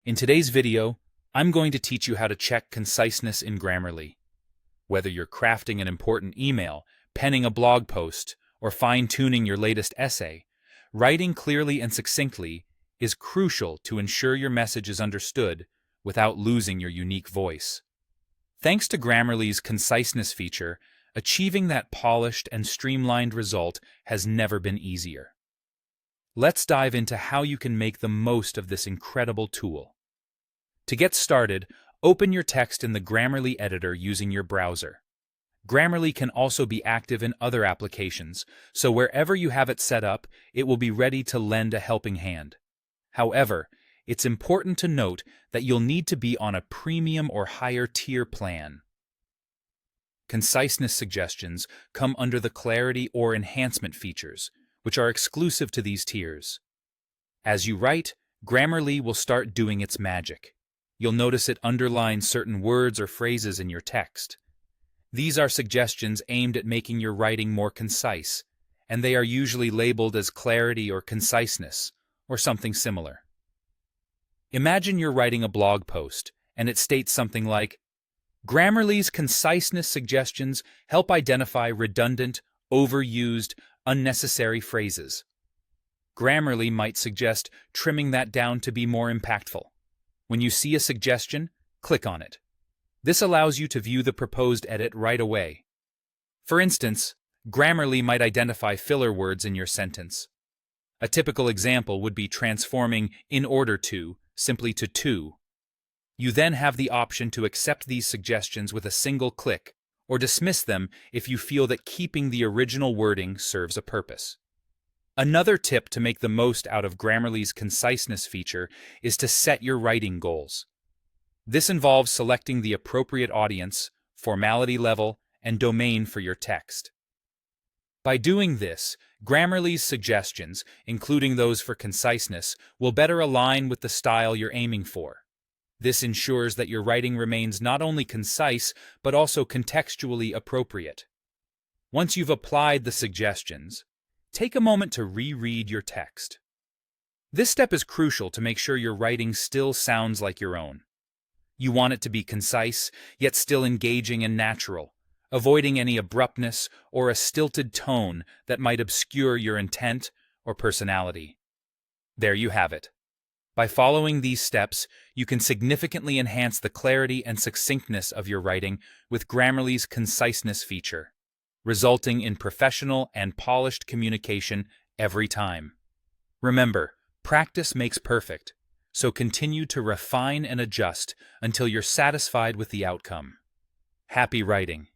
In today's video, I'm going to teach you how to check conciseness in Grammarly. Whether you're crafting an important email, penning a blog post, or fine-tuning your latest essay, writing clearly and succinctly is crucial to ensure your message is understood without losing your unique voice. Thanks to Grammarly's conciseness feature, achieving that polished and streamlined result has never been easier. Let's dive into how you can make the most of this incredible tool. To get started, open your text in the Grammarly editor using your browser. Grammarly can also be active in other applications, so wherever you have it set up, it will be ready to lend a helping hand. However, it's important to note that you'll need to be on a premium or higher tier plan. Conciseness suggestions come under the clarity or enhancement features, which are exclusive to these tiers. As you write, Grammarly will start doing its magic. You'll notice it underlines certain words or phrases in your text. These are suggestions aimed at making your writing more concise, and they are usually labeled as clarity or conciseness, or something similar. Imagine you're writing a blog post, and it states something like, Grammarly's conciseness suggestions help identify redundant, overused, unnecessary phrases. Grammarly might suggest trimming that down to be more impactful. When you see a suggestion, click on it. This allows you to view the proposed edit right away. For instance, Grammarly might identify filler words in your sentence. A typical example would be transforming in order to simply to. You then have the option to accept these suggestions with a single click, or dismiss them if you feel that keeping the original wording serves a purpose. Another tip to make the most out of Grammarly's conciseness feature is to set your writing goals. This involves selecting the appropriate audience, formality level, and domain for your text. By doing this, Grammarly's suggestions, including those for conciseness, will better align with the style you're aiming for. This ensures that your writing remains not only concise, but also contextually appropriate. Once you've applied the suggestions, take a moment to reread your text. This step is crucial to make sure your writing still sounds like your own. You want it to be concise, yet still engaging and natural, avoiding any abruptness or a stilted tone that might obscure your intent or personality. There you have it. By following these steps, you can significantly enhance the clarity and succinctness of your writing with Grammarly's conciseness feature, resulting in professional and polished communication every time. Remember, practice makes perfect, so continue to refine and adjust until you're satisfied with the outcome. Happy writing!